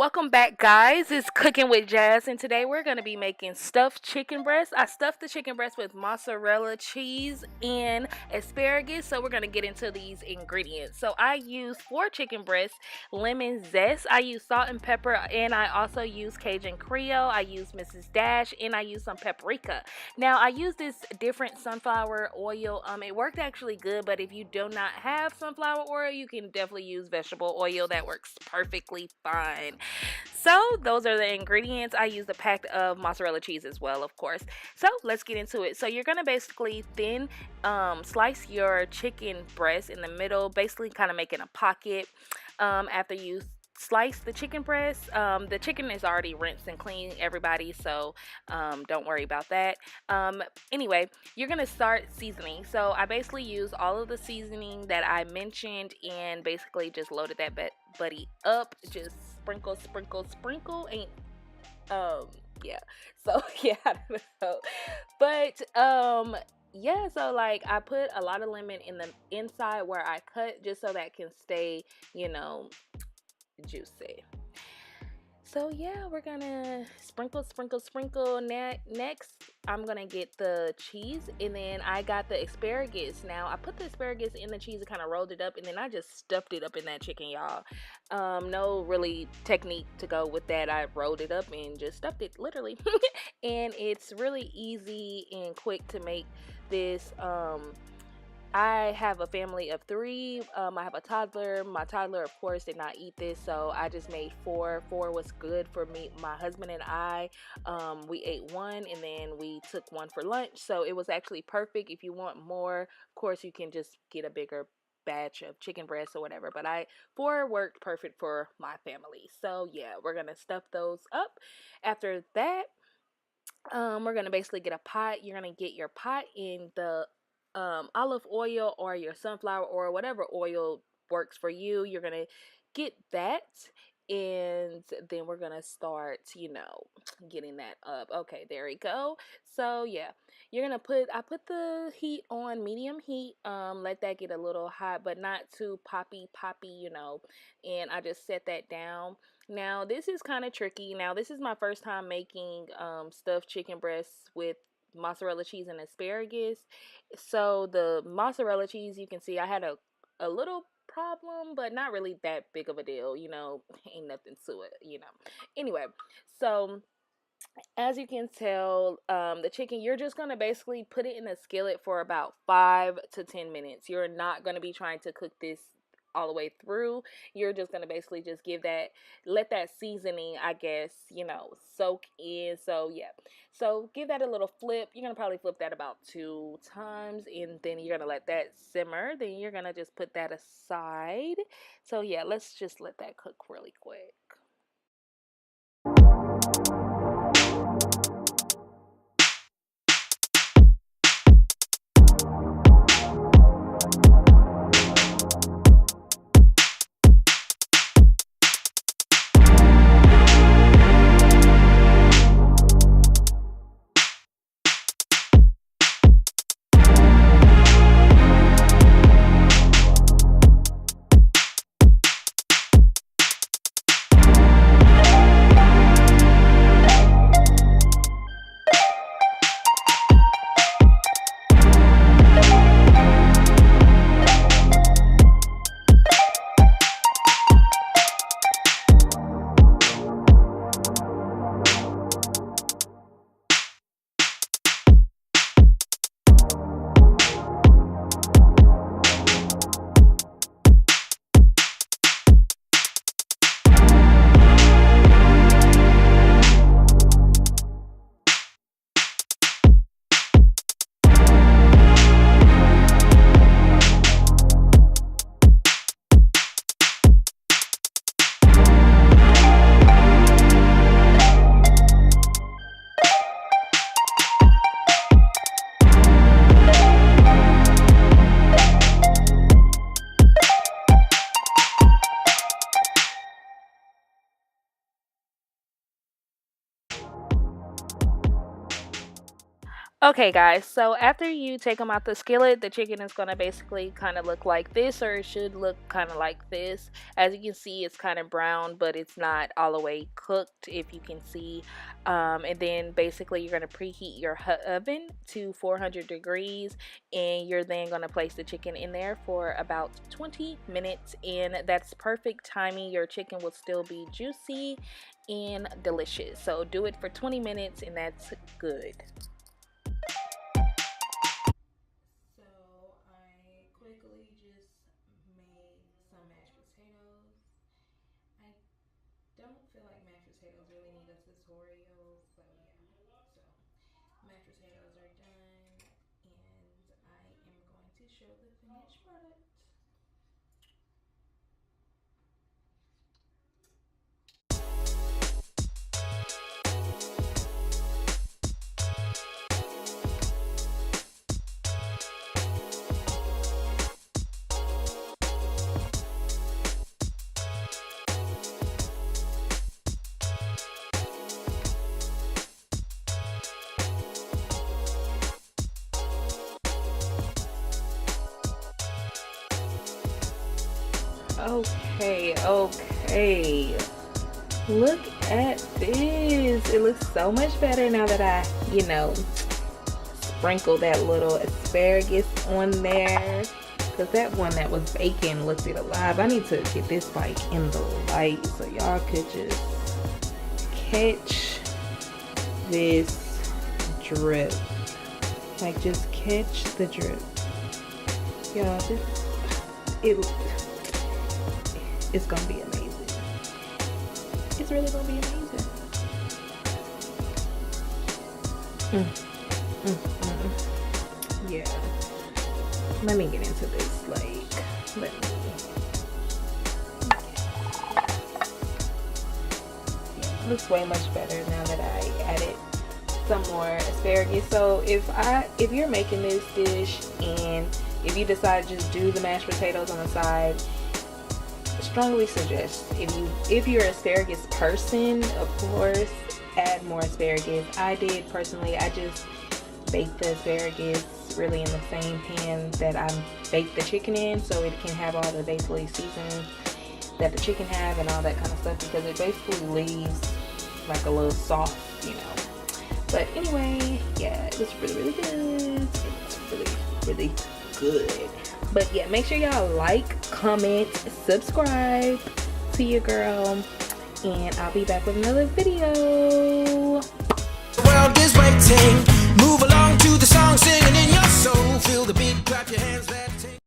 Welcome back, guys. It's Cooking with Jazz, and today we're going to be making stuffed chicken breast. I stuffed the chicken breast with mozzarella cheese and asparagus, so we're going to get into these ingredients. So I use 4 chicken breasts, lemon zest, I use salt and pepper, and I also use Cajun Creole, I use Mrs. Dash, and I use some paprika. Now, I use this different sunflower oil. It worked actually good, but if you do not have sunflower oil, you can definitely use vegetable oil. That works perfectly fine. So those are the ingredients. I used a pack of mozzarella cheese as well, of course. So let's get into it. So you're gonna basically thin slice your chicken breast in the middle, basically kind of making a pocket. After you slice the chicken breast, the chicken is already rinsed and clean, everybody. So don't worry about that. Anyway, you're gonna start seasoning. So I basically use all of the seasoning that I mentioned and basically just loaded that buddy up. Just sprinkle, sprinkle, sprinkle. Ain't yeah. So yeah, I don't know. But yeah, so like I put a lot of lemon in the inside where I cut just so that can stay, you know, juicy. So yeah, we're gonna sprinkle, sprinkle, sprinkle. Next, I'm gonna get the cheese, and then I got the asparagus. Now I put the asparagus in the cheese and kind of rolled it up, and then I just stuffed it up in that chicken, y'all. No really technique to go with that. I rolled it up and just stuffed it, literally. And it's really easy and quick to make this. I have a family of 3. I have a toddler. My toddler, of course, did not eat this, so I just made 4. 4 was good for me, my husband and I. We ate 1, and then we took 1 for lunch, so it was actually perfect. If you want more, of course, you can just get a bigger batch of chicken breasts or whatever, but 4 worked perfect for my family. So yeah, we're gonna stuff those up. After that, we're gonna basically get a pot. You're gonna get your pot in the olive oil or your sunflower oil, whatever oil works for you. You're gonna get that, and then we're gonna start, getting that up. Okay, there we go. So yeah, I put the heat on medium heat. Let that get a little hot, but not too poppy, and I just set that down. Now this is kind of tricky. Now this is my first time making stuffed chicken breasts with mozzarella cheese and asparagus. So the mozzarella cheese, you can see I had a little problem, but not really that big of a deal, ain't nothing to it. Anyway, so as you can tell, the chicken, you're just going to basically put it in a skillet for about 5 to 10 minutes. You're not going to be trying to cook this all the way through. You're just going to basically just let that seasoning, I guess, soak in. So yeah, so give that a little flip. You're going to probably flip that about 2 times, and then you're going to let that simmer. Then you're going to just put that aside. So yeah, let's just let that cook really quick. Okay guys, so after you take them out the skillet, the chicken is going to basically kind of look like this, or it should look kind of like this. As you can see, it's kind of brown, but it's not all the way cooked, if you can see. And then basically you're going to preheat your oven to 400 degrees, and you're then going to place the chicken in there for about 20 minutes, and that's perfect timing. Your chicken will still be juicy and delicious. So do it for 20 minutes and that's good. So I quickly just made some mashed potatoes. I don't feel like mashed potatoes really need a tutorial, so yeah. So mashed potatoes are done, and I am going to show the finished product. Okay. Look at this. It looks so much better now that I, sprinkle that little asparagus on there. Because that one that was baking looked it alive. I need to get this like in the light so y'all could just catch this drip. Like, just catch the drip. Y'all, it's gonna be amazing. It's really gonna be amazing. Yeah. Let me get into this. Let me. Yeah, looks way much better now that I added some more asparagus. So if you're making this dish and if you decide to just do the mashed potatoes on the side, strongly suggest if you're an asparagus person, of course, add more asparagus. I did personally. I just baked the asparagus really in the same pan that I baked the chicken in, so it can have all the basically seasonings that the chicken have and all that kind of stuff, because it basically leaves like a little soft, But anyway, yeah, it was really good. It's really good. But yeah, make sure y'all like, comment, subscribe to your girl, and I'll be back with another video. The world is waiting. Move